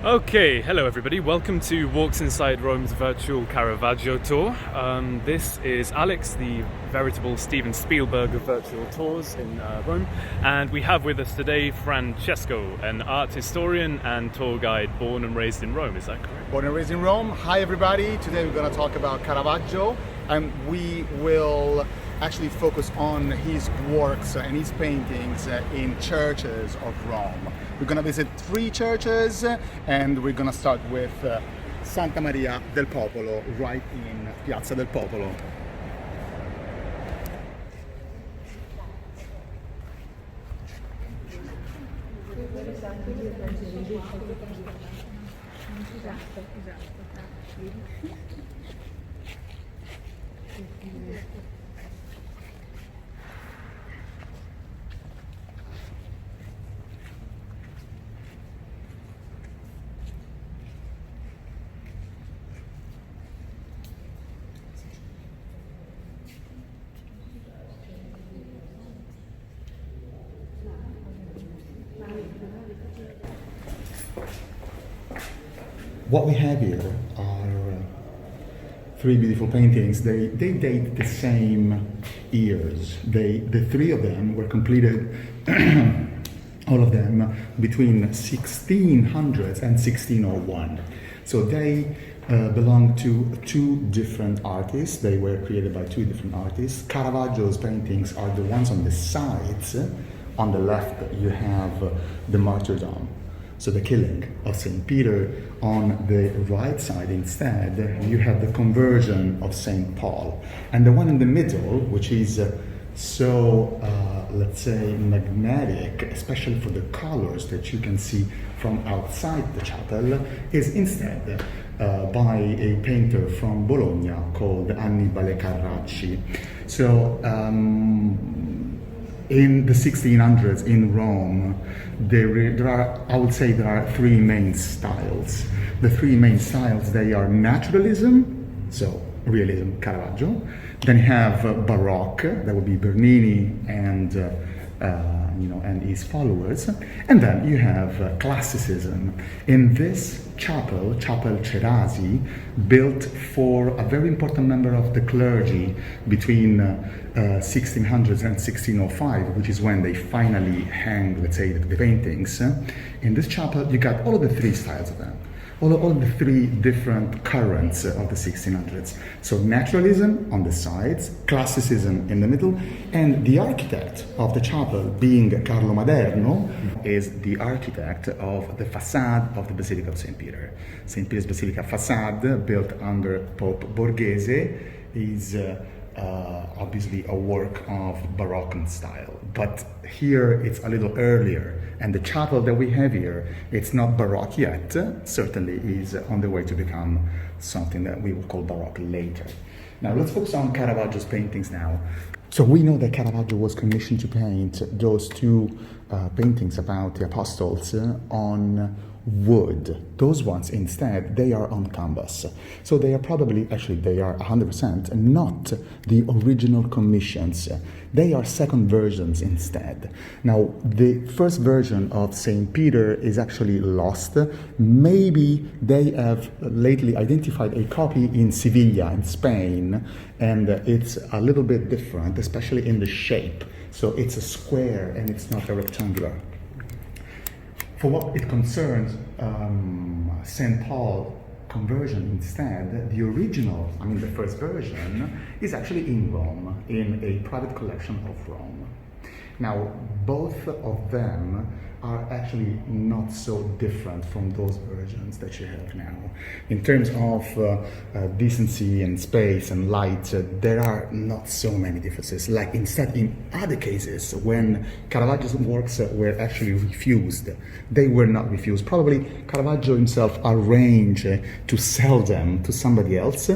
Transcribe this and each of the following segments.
Okay, hello everybody. Welcome to Walks Inside Rome's virtual Caravaggio tour. This is Alex, the veritable Steven Spielberg of virtual tours in Rome, and we have with us today Francesco, an art historian and tour guide born and raised in Rome. Is that correct? Born and raised in Rome. Hi everybody. Today we're going to talk about Caravaggio, and we will actually focus on his works and his paintings in churches of Rome. We're going to visit 3 churches, and we're going to start with Santa Maria del Popolo, right in Piazza del Popolo. What we have here are 3 beautiful paintings. They date the same years. The 3 of them were completed, all of them, between 1600s and 1601. So they belong to 2 different artists. They were created by 2 different artists. Caravaggio's paintings are the ones on the sides. On the left, you have the Martyrdom, so the killing of St. Peter. On the right side instead, you have the conversion of St. Paul. And the one in the middle, which is let's say, magnetic, especially for the colors that you can see from outside the chapel, is instead by a painter from Bologna called Annibale Carracci. So, in the 1600s in Rome, there are 3 main styles. The 3 main styles, they are naturalism, so realism, Caravaggio. Then you have Baroque, that would be Bernini and his followers. And then you have classicism. In this chapel Cerasi, built for a very important member of the clergy between 1600s and 1605, which is when they finally hang, let's say, the paintings. In this chapel, you got all of the 3 styles of them. All the 3 different currents of the 1600s. So naturalism on the sides, classicism in the middle, and the architect of the chapel, being Carlo Maderno, is the architect of the facade of the Basilica of St. Peter. St. Peter's Basilica facade, built under Pope Borghese, is obviously a work of Baroque style. But here it's a little earlier, and the chapel that we have here, it's not Baroque yet, certainly is on the way to become something that we will call Baroque later. Now let's focus on Caravaggio's paintings now. So we know that Caravaggio was commissioned to paint those 2 paintings about the apostles on wood. Those ones instead, they are on canvas. So they are probably, actually they are 100% not the original commissions. They are second versions instead. Now the first version of St. Peter is actually lost. Maybe they have lately identified a copy in Sevilla in Spain, and it's a little bit different, especially in the shape. So it's a square and it's not a rectangular. For what it concerns St. Paul conversion instead, the original, the first version, is actually in Rome, in a private collection of Rome. Now, both of them are actually not so different from those versions that you have now. In terms of decency and space and light, there are not so many differences. Like instead, in other cases, when Caravaggio's works were actually refused, they were not refused. Probably Caravaggio himself arranged to sell them to somebody else,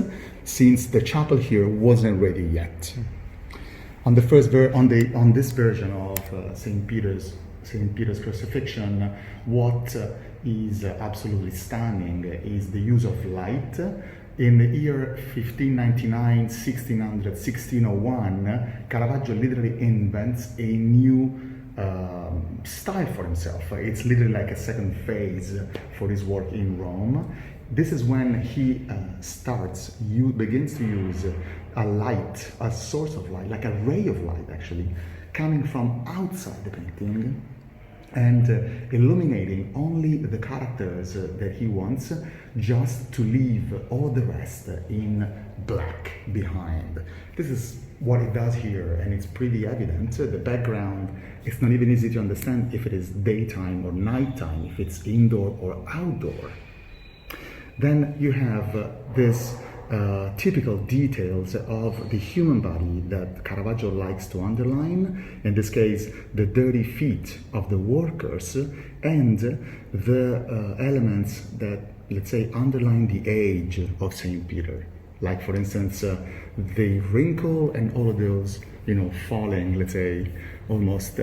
since the chapel here wasn't ready yet. On this version of St. Peter's crucifixion, what is absolutely stunning is the use of light. In the year 1599, 1600, 1601, Caravaggio literally invents a new style for himself. It's literally like a second phase for his work in Rome. This is when he begins to use a light, a source of light, like a ray of light actually, coming from outside the painting and illuminating only the characters that he wants, just to leave all the rest in black behind. This is what it does here, and it's pretty evident. The background, it's not even easy to understand if it is daytime or nighttime, if it's indoor or outdoor. Then you have this typical details of the human body that Caravaggio likes to underline, in this case the dirty feet of the workers, and the elements that, let's say, underline the age of Saint Peter, like for instance the wrinkle and all of those, falling, let's say, almost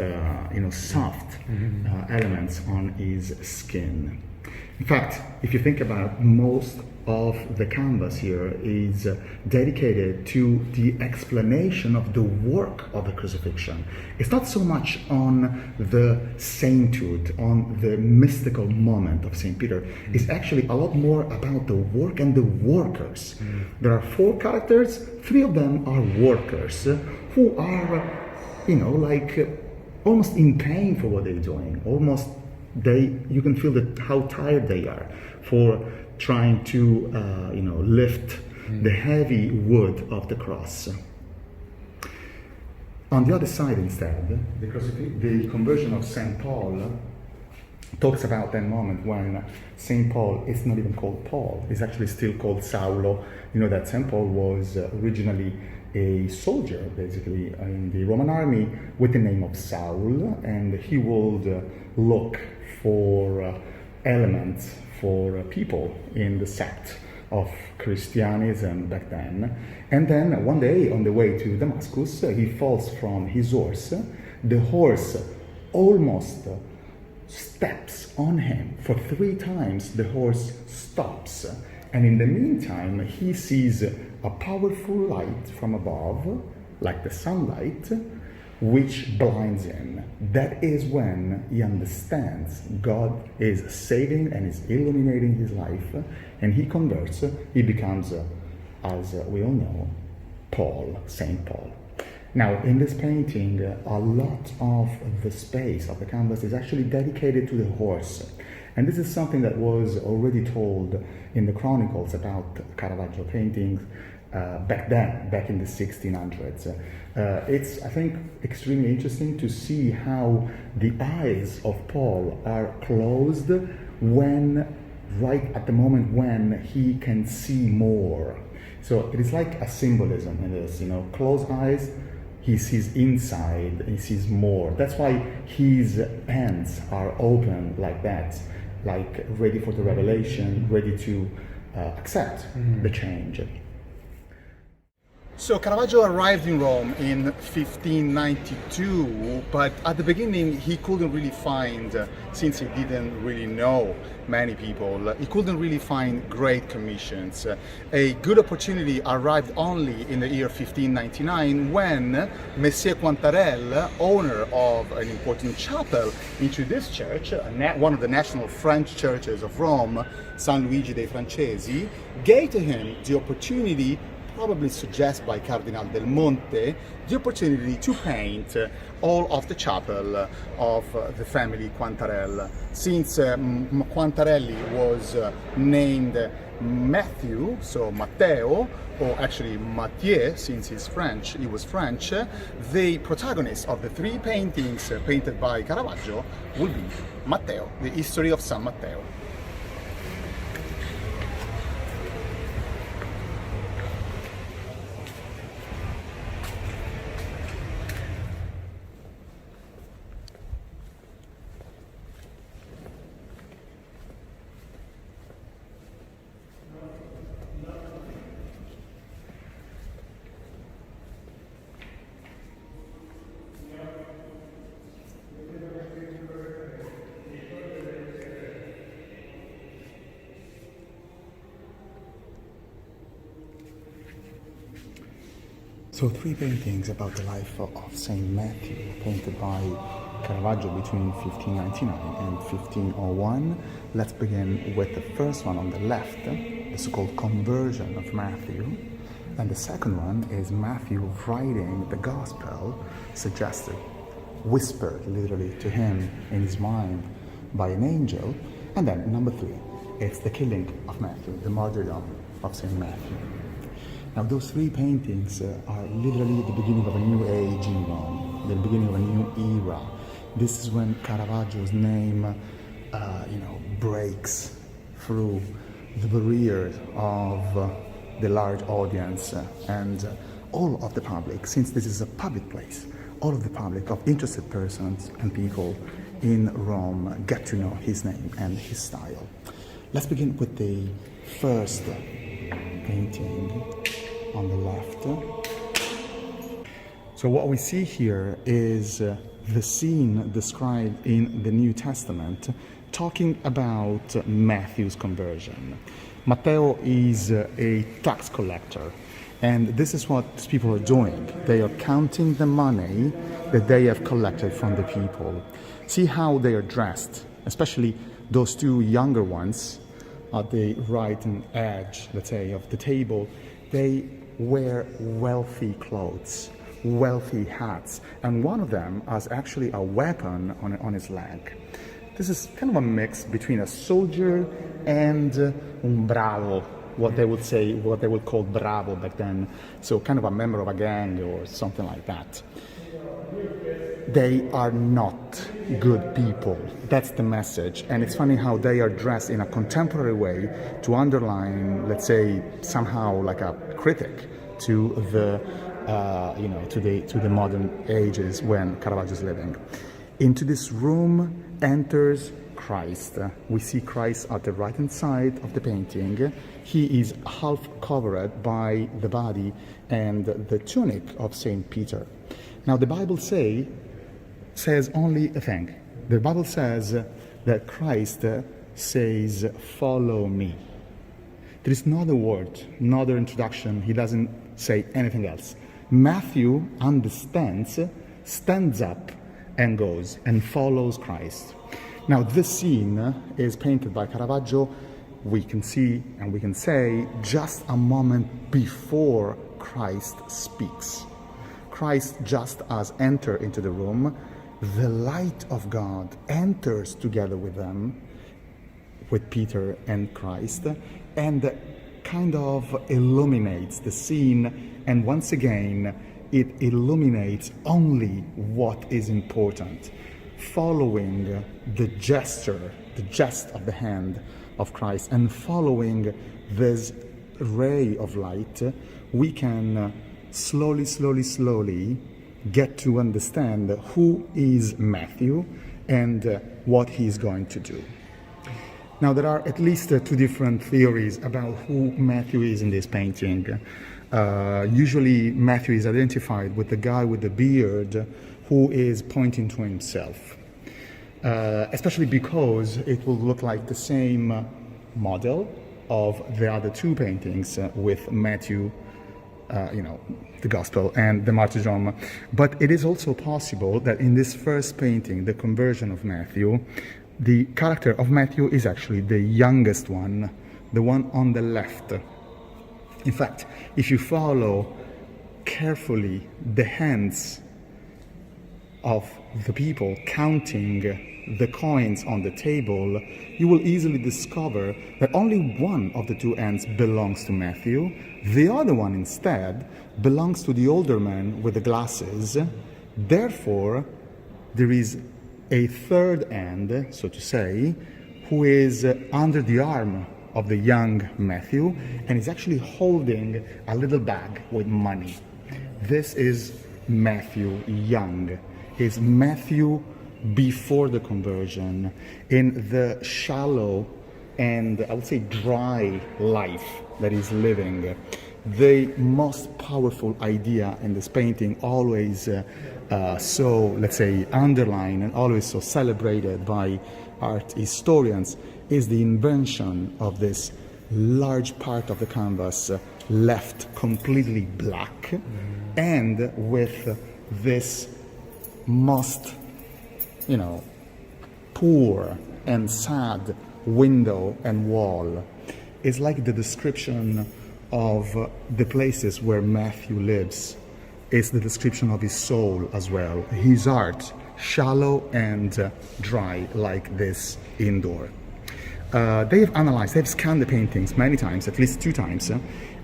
soft elements on his skin. In fact, if you think about, most of the canvas here is dedicated to the explanation of the work of the crucifixion. It's not so much on the sainthood, on the mystical moment of St. Peter. It's actually a lot more about the work and the workers. There are 4 characters, 3 of them are workers who are, almost in pain for what they're doing. Almost you can feel how tired they are for trying to lift the heavy wood of the cross. On the other side, instead, the conversion of St. Paul talks about that moment when St. Paul is not even called Paul, it's actually still called Saulo. That St. Paul was originally a soldier, basically, in the Roman army with the name of Saul, and he would look for elements for people in the sect of Christianism back then. And then one day on the way to Damascus, he falls from his horse. The horse almost steps on him. For 3 times the horse stops. And in the meantime, he sees a powerful light from above, like the sunlight, which blinds him. That is when he understands God is saving and is illuminating his life, and he converts. He becomes, as we all know, Paul, Saint Paul. Now, in this painting, a lot of the space of the canvas is actually dedicated to the horse. And this is something that was already told in the chronicles about Caravaggio paintings back in the 1600s. It's, I think, extremely interesting to see how the eyes of Paul are closed right at the moment when he can see more. So it is like a symbolism in this, closed eyes, he sees inside, he sees more. That's why his hands are open like that, like ready for the revelation, ready to accept the change. So Caravaggio arrived in Rome in 1592, but at the beginning he couldn't really find, since he didn't really know many people, he couldn't really find great commissions. A good opportunity arrived only in the year 1599 when Messer Quantarelle, owner of an important chapel into this church, one of the national French churches of Rome, San Luigi dei Francesi, gave to him the opportunity, probably suggested by Cardinal del Monte, the opportunity to paint all of the chapel of the family Quantarelle. Since Quantarelli was named Matthew, so Matteo, or actually Mathieu, since he was French, the protagonist of the 3 paintings painted by Caravaggio will be Matteo, the history of San Matteo. So 3 paintings about the life of Saint Matthew, painted by Caravaggio between 1599 and 1501. Let's begin with the first one on the left, the so-called conversion of Matthew. And the second one is Matthew writing the gospel, suggested, whispered literally to him in his mind by an angel. And then number 3, it's the killing of Matthew, the martyrdom of Saint Matthew. Now those 3 paintings are literally the beginning of a new age in Rome, the beginning of a new era. This is when Caravaggio's name, breaks through the barrier of the large audience and all of the public, since this is a public place. All of the public, of interested persons and people in Rome get to know his name and his style. Let's begin with the first painting on the left. So what we see here is the scene described in the New Testament talking about Matthew's conversion. Matteo is a tax collector, and this is what these people are doing. They are counting the money that they have collected from the people. See how they are dressed, especially those 2 younger ones at the right edge, let's say, of the table. They wear wealthy clothes, wealthy hats, and one of them has actually a weapon on his leg. This is kind of a mix between a soldier and un bravo, what they would call bravo back then. So kind of a member of a gang or something like that. They are not good people. That's the message. And it's funny how they are dressed in a contemporary way to let's say, somehow like a critic to the to the modern ages when Caravaggio is living. Into this room enters Christ. We see Christ at the right hand side of the painting. He is half covered by the body and the tunic of Saint Peter. Now the Bible says only a thing. The Bible says that Christ says, "Follow me." There is no other word, no other introduction. He doesn't say anything else. Matthew understands, stands up and goes and follows Christ. Now this scene is painted by Caravaggio, we can see and we can say, just a moment before Christ speaks. Christ just as enter into the room, the light of God enters together with them, with Peter and Christ, and kind of illuminates the scene, and once again it illuminates only what is important. Following the gest of the hand of Christ, and following this ray of light, we can slowly get to understand who is Matthew and what he's going to do. Now there are at least 2 different theories about who Matthew is in this painting. Usually Matthew is identified with the guy with the beard who is pointing to himself, especially because it will look like the same model of the other 2 paintings with Matthew, the Gospel and the Martyrdom. But it is also possible that in this first painting, the conversion of Matthew, the character of Matthew is actually the youngest one, the one on the left. In fact, if you follow carefully the hands of the people counting the coins on the table, you will easily discover that only one of the 2 hands belongs to Matthew. The other one instead belongs to the older man with the glasses. Therefore, there is a third hand, so to say, who is under the arm of the young Matthew and is actually holding a little bag with money. This is Matthew young. Is Matthew before the conversion, in the shallow and I would say dry life that he's living. The most powerful idea in this painting, always so, let's say, underlined and always so celebrated by art historians, is the invention of this large part of the canvas left completely black and with this most poor and sad window and wall is like the description of the places where Matthew lives. It's the description of his soul as well. His heart, shallow and dry like this indoor. They've scanned the paintings many times, at least 2 times,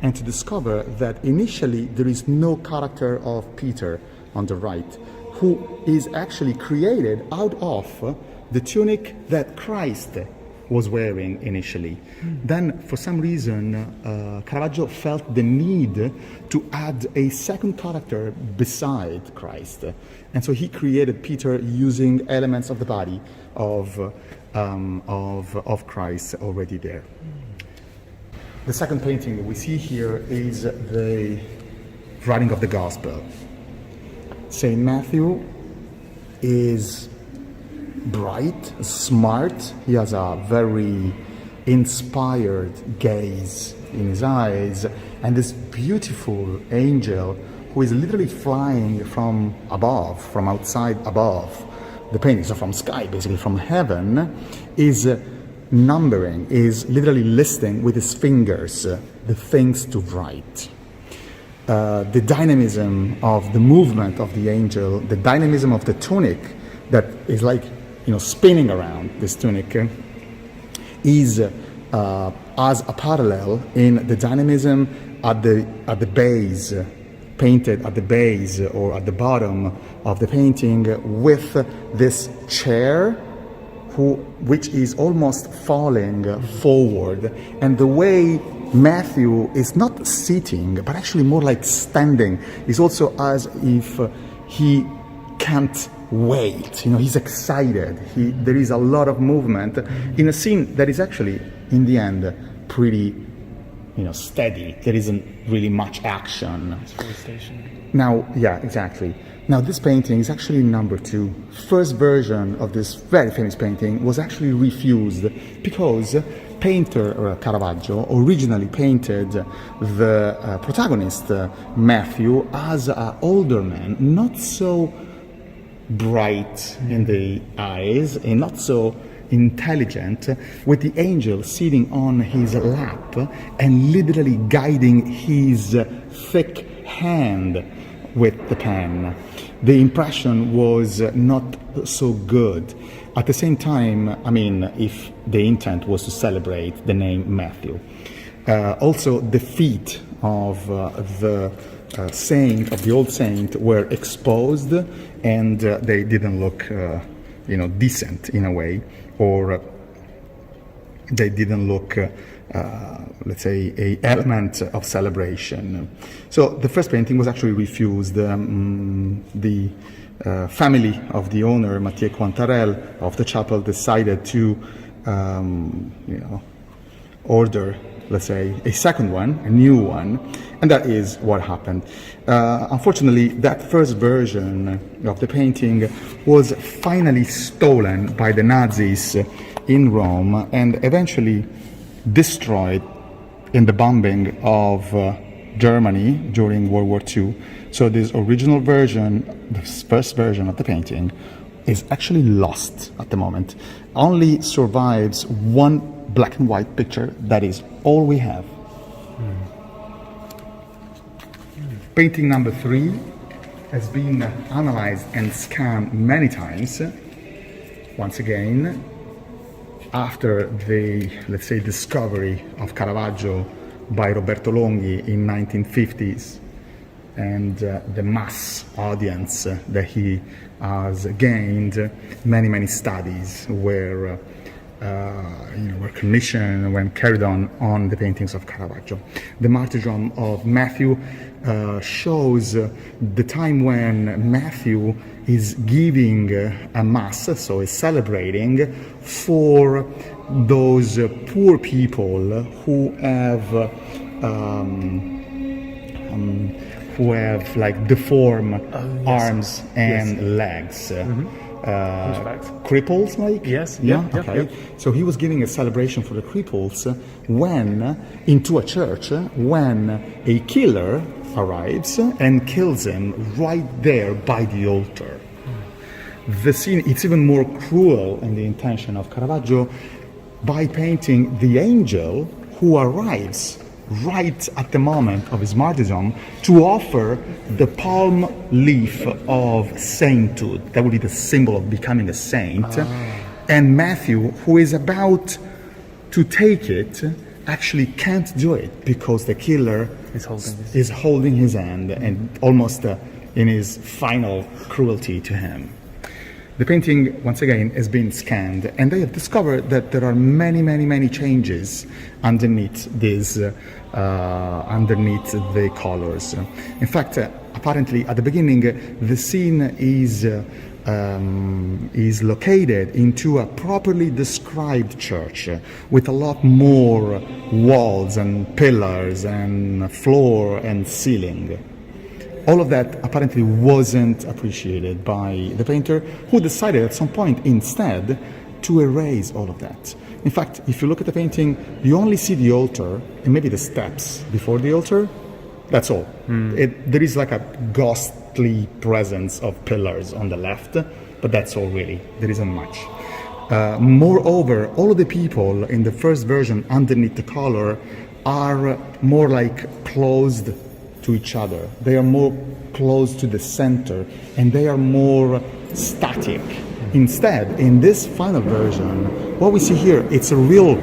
and to discover that initially there is no character of Peter on the right, who is actually created out of the tunic that Christ was wearing initially. Then, for some reason, Caravaggio felt the need to add a second character beside Christ. And so he created Peter using elements of the body of Christ already there. The second painting that we see here is the writing of the Gospel. Saint Matthew is bright, smart. He has a very inspired gaze in his eyes, and this beautiful angel who is literally flying from above, from outside above the painting, so from sky, basically from heaven, is numbering, is literally listing with his fingers the things to write. The dynamism of the movement of the angel, the dynamism of the tunic that is like, spinning around this tunic, is as a parallel in the dynamism at the base, painted at the base or at the bottom of the painting, with this chair which is almost falling forward, and the way Matthew is not sitting but actually more like standing is also as if he can't wait. He's excited. There is a lot of movement in a scene that is actually, in the end, pretty, steady. There isn't really much action. It's very stationary. Now, yeah, exactly. Now, this painting is actually number 2. First version of this very famous painting was actually refused because painter Caravaggio originally painted the protagonist, Matthew, as an older man, not so bright in the eyes and not so intelligent, with the angel sitting on his lap and literally guiding his thick hand with the pen. The impression was not so good. At the same time, if the intent was to celebrate the name Matthew. Also, the feet of the saint, of the old saint, were exposed, and they didn't look, decent in a way, or they didn't look, let's say, a element of celebration. So the first painting was actually refused. The family of the owner, Mathieu Quantarel, of the chapel, decided to, order, let's say, a second one, a new one, and that is what happened. Unfortunately, that first version of the painting was finally stolen by the Nazis in Rome and eventually destroyed in the bombing of Germany during World War II. So this original version, the first version of the painting, is actually lost at the moment. Only survives one black and white picture. That is all we have. Painting number 3 has been analyzed and scanned many times. Once again, after the, let's say, discovery of Caravaggio by Roberto Longhi in 1950s, and the mass audience that he has gained, many studies were commissioned when carried on the paintings of Caravaggio. The Martyrdom of Matthew shows the time when Matthew is giving a mass, so is celebrating for those poor people who have like deformed arms and legs. Cripples, like? Yes. Okay. So he was giving a celebration for the cripples into a church when a killer arrives and kills him right there by the altar. the scene, it's even more cruel in the intention of Caravaggio by painting the angel who arrives right at the moment of his martyrdom to offer the palm leaf of sainthood. That would be the symbol of becoming a saint. And Matthew, who is about to take it, actually can't do it because the killer is holding his hand and almost in his final cruelty to him. The painting, once again, has been scanned, and they have discovered that there are many changes underneath this, underneath the colors. In fact, apparently, at the beginning, the scene is located into a properly described church with a lot more walls and pillars and floor and ceiling. All of that apparently wasn't appreciated by the painter, who decided at some point instead to erase all of that. In fact, if you look at the painting, you only see the altar and maybe the steps before the altar. That's all. There is like a ghostly presence of pillars on the left, but that's all really. There isn't much. Moreover, all of the people in the first version underneath the color are more like closed to each other. They are more close to the center and they are more static. Instead, in this final version, what we see here, it's a real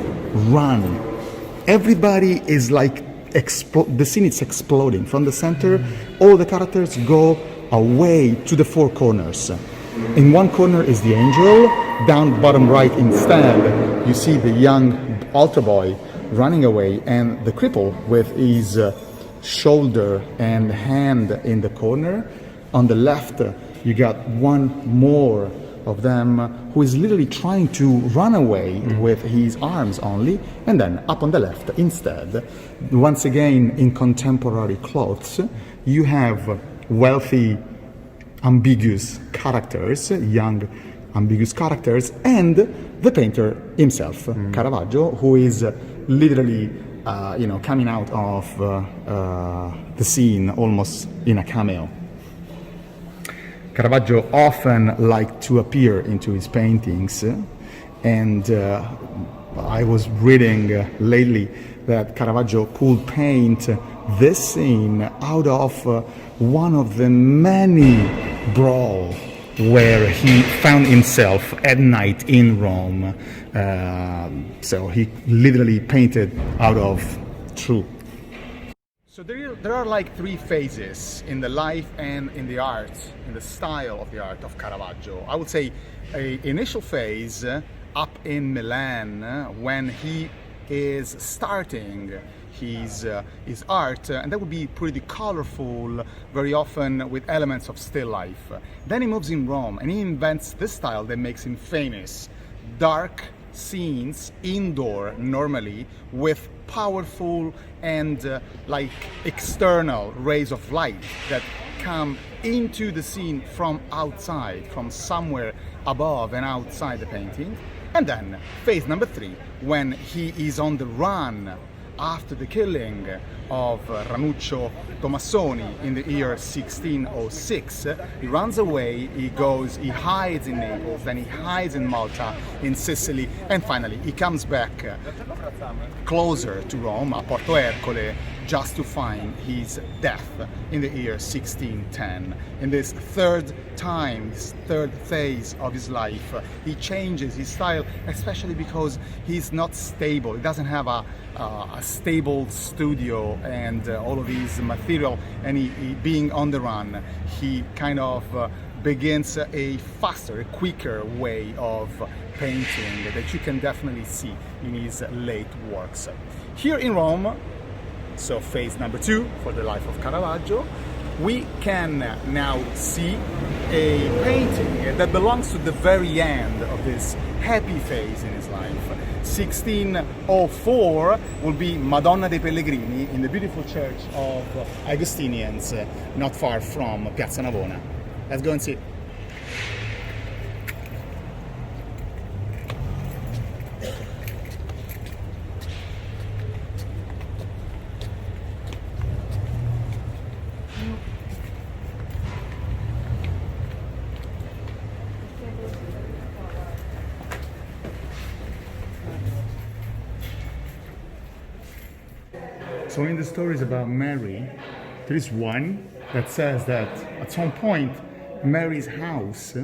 run. Everybody is like, the scene is exploding. From the center, all the characters go away to the four corners. In one corner is the angel, down bottom right instead, you see the young altar boy running away and the cripple with his shoulder and hand in the corner. On the left, you got one more of them who is literally trying to run away with his arms only. And then up on the left, instead, once again in contemporary clothes, you have wealthy, ambiguous characters, young, ambiguous characters, and the painter himself, Caravaggio, who is literally coming out of the scene almost in a cameo. Caravaggio often liked to appear into his paintings, and I was reading lately that Caravaggio could paint this scene out of one of the many brawls where he found himself at night in Rome. So he literally painted out of truth. So there are like three phases in the life and in the art, in the style of the art of Caravaggio. I would say an initial phase up in Milan when he is starting his art, and that would be pretty colorful, very often with elements of still life. Then he moves in Rome and he invents this style that makes him famous. Dark scenes, indoor normally, with powerful and like external rays of light that come into the scene from outside, from somewhere above and outside the painting. And then phase number 3, when he is on the run after the killing of Ranuccio Tomassoni in the year 1606, he runs away, he hides in Naples, then he hides in Malta, in Sicily, and finally he comes back closer to Rome, at Porto Ercole, just to find his death in the year 1610. In this third time, this third phase of his life, he changes his style, especially because he's not stable. He doesn't have a stable studio and all of his material, and he being on the run, he kind of begins a faster, a quicker way of painting that you can definitely see in his late works. Here in Rome, so phase number 2 for the life of Caravaggio, we can now see a painting that belongs to the very end of this happy phase in his life. 1604 will be Madonna dei Pellegrini in the beautiful church of Augustinians, not far from Piazza Navona. Let's go and see. So in the stories about Mary, there is one that says that at some point Mary's house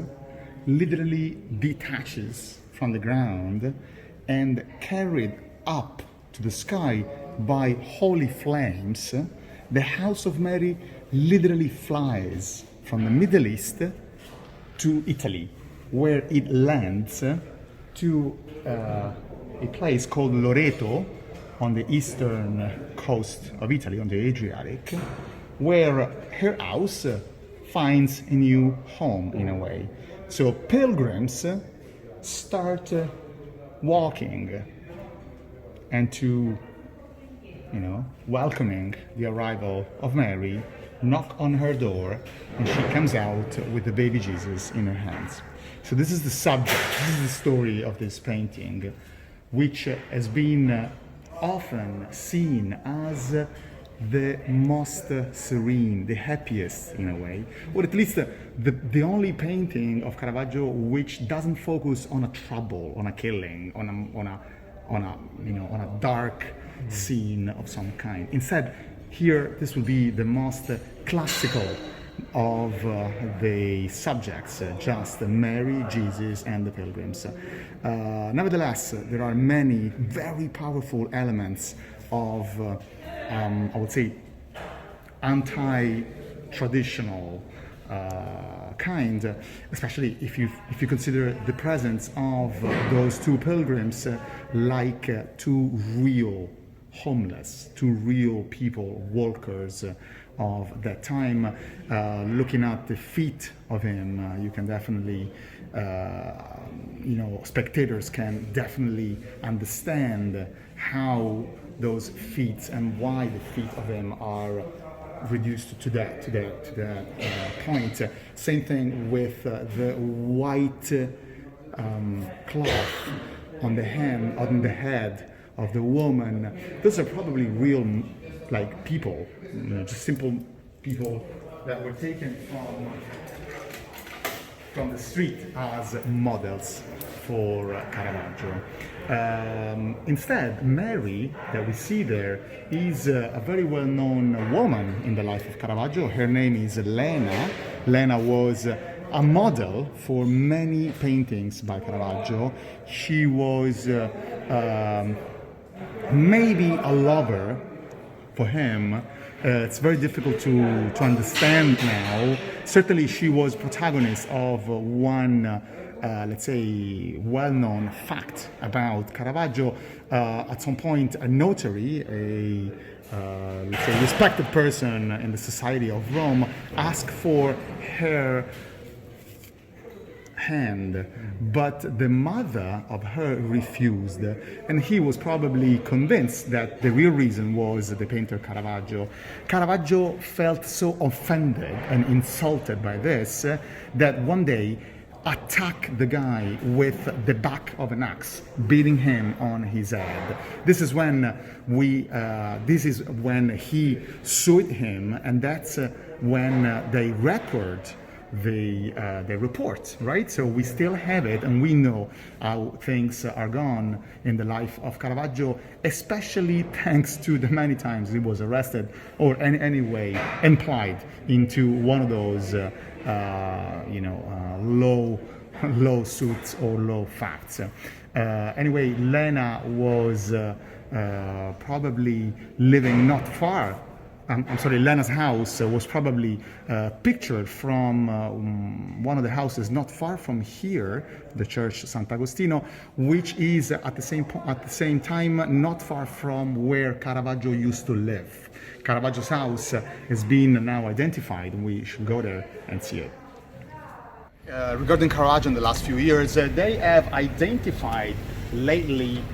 literally detaches from the ground and carried up to the sky by holy flames. The house of Mary literally flies from the Middle East to Italy, where it lands to a place called Loreto on the eastern coast of Italy, on the Adriatic, where her house finds a new home in a way. So pilgrims start walking and to, welcoming the arrival of Mary, knock on her door, and she comes out with the baby Jesus in her hands. So this is the subject, this is the story of this painting, which has been often seen as the most serene, the happiest in a way, or at least the only painting of Caravaggio which doesn't focus on a trouble, on a killing, on a dark scene of some kind. Instead, here this will be the most classical of the subjects, just Mary, Jesus, and the pilgrims. Nevertheless, there are many very powerful elements of, I would say, anti-traditional kind, especially if you consider the presence of those two pilgrims like two real homeless, two real people, workers of that time. Looking at the feet of him, you can definitely, spectators can definitely understand how those feet and why the feet of him are reduced to that point. Same thing with the white cloth on the head of the woman. Those are probably real, people, just simple people that were taken from the street as models for Caravaggio. Instead, Mary, that we see there, is a very well-known woman in the life of Caravaggio. Her name is Lena. Lena was a model for many paintings by Caravaggio. She was maybe a lover for him. It's very difficult to understand now. Certainly she was protagonist of one, let's say, well-known fact about Caravaggio. At some point, a notary, let's say, respected person in the society of Rome, asked for her hand, but the mother of her refused, and he was probably convinced that the real reason was the painter Caravaggio. Caravaggio felt so offended and insulted by this that one day attacked the guy with the back of an axe, beating him on his head. This is when he sued him, and that's when they record the report, right? So we still have it, and we know how things are gone in the life of Caravaggio, especially thanks to the many times he was arrested or anyway implied into one of those low suits or low facts. Anyway, Lena was probably living not far. Lena's house was probably pictured from one of the houses not far from here, the church Sant'Agostino, which is at the same time not far from where Caravaggio used to live. Caravaggio's house has been now identified. We should go there and see it. Regarding Caravaggio in the last few years, they have identified lately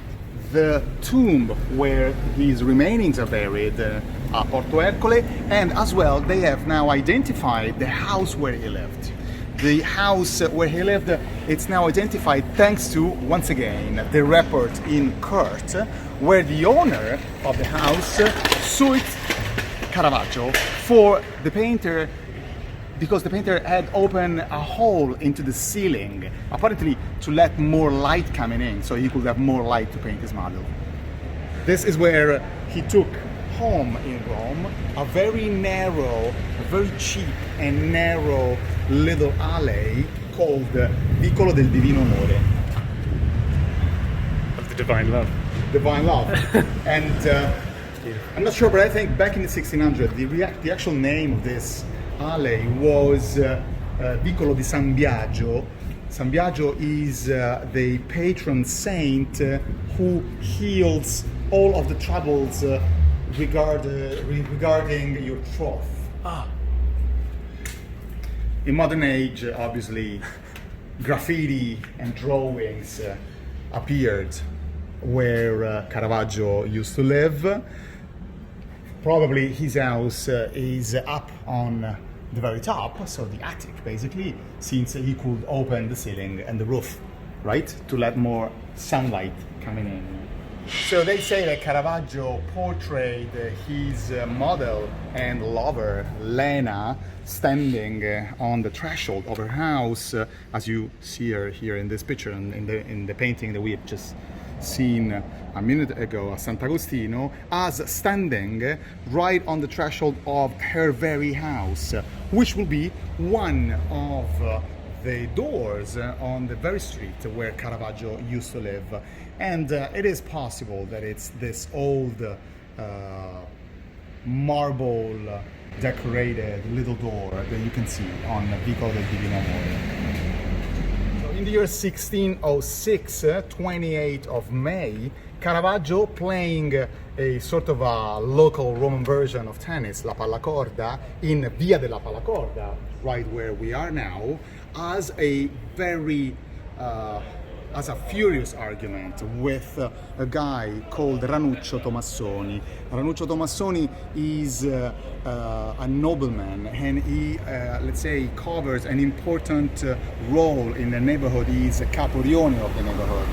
the tomb where his remainings are buried at Porto Ercole, and as well they have now identified the house where he lived. The house where he lived, it's now identified thanks to, once again, the report in court, where the owner of the house sued Caravaggio for the painter, because the painter had opened a hole into the ceiling, apparently to let more light coming in, so he could have more light to paint his model. This is where he took home in Rome, a very narrow, very cheap and narrow little alley called Vicolo del Divino Amore. Of the divine love. Divine love. And I'm not sure, but I think back in the 1600s, the actual name of this alley was Vicolo di San Biagio. San Biagio is the patron saint who heals all of the troubles regarding your troth. In modern age, obviously, graffiti and drawings appeared where Caravaggio used to live. Probably his house is up on the very top, so the attic basically, since he could open the ceiling and the roof, right, to let more sunlight coming in. So they say that Caravaggio portrayed his model and lover Lena standing on the threshold of her house, as you see her here in this picture and in the painting that we have just seen a minute ago at Sant'Agostino, as standing right on the threshold of her very house, which will be one of the doors on the very street where Caravaggio used to live. And it is possible that it's this old marble decorated little door that you can see on Vicolo del Divino Amore. In the year 1606, 28th of May, Caravaggio, playing a sort of a local Roman version of tennis, la pallacorda, in Via della Pallacorda, right where we are now, as a very as a furious argument with a guy called Ranuccio Tomassoni. Ranuccio Tomassoni is a nobleman, and he, let's say, covers an important role in the neighborhood. He's a caporione of the neighborhood.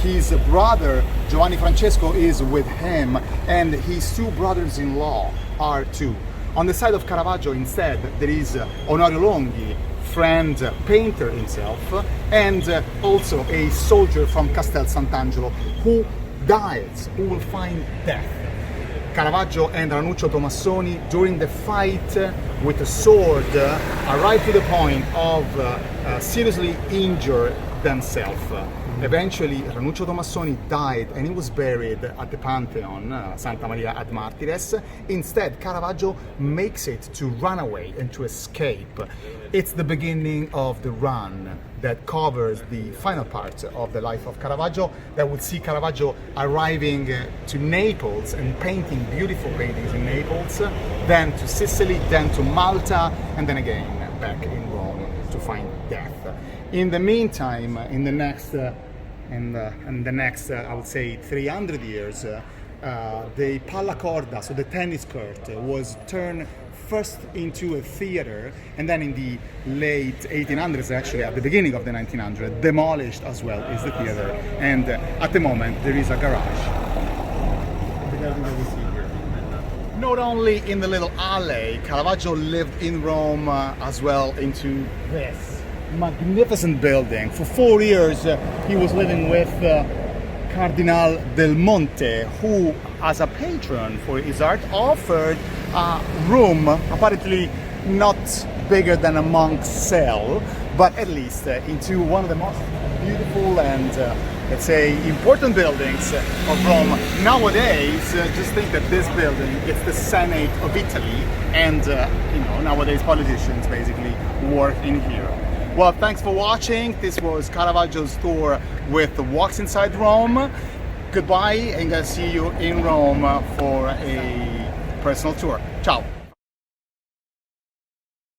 His brother, Giovanni Francesco, is with him, and his two brothers-in-law are too. On the side of Caravaggio, instead, there is Onorio Longhi, friend, painter himself, and also a soldier from Castel Sant'Angelo who dies, who will find death. Caravaggio and Ranuccio Tomassoni, during the fight with a sword, arrive to the point of seriously injure themselves. Eventually, Ranuccio Tomassoni died and he was buried at the Pantheon, Santa Maria ad Martires. Instead, Caravaggio makes it to run away and to escape. It's the beginning of the run that covers the final part of the life of Caravaggio, that would see Caravaggio arriving to Naples and painting beautiful paintings in Naples, then to Sicily, then to Malta, and then again back in Rome to find death. In the meantime, in the next I would say 300 years, the pallacorda, so the tennis court, was turned first into a theater, and then in the late 1800s, actually at the beginning of the 1900s, demolished as well is the theater, and at the moment there is a garage. Not only in the little alley, Caravaggio lived in Rome as well into this magnificent building. For 4 years he was living with Cardinal del Monte, who, as a patron for his art, offered a room apparently not bigger than a monk's cell, but at least into one of the most beautiful and let's say important buildings of Rome. Nowadays, just think that this building, it's the Senate of Italy, and nowadays politicians basically work in here. Well, thanks for watching. This was Caravaggio's tour with Walks Inside Rome. Goodbye, and I'll see you in Rome for a personal tour. Ciao.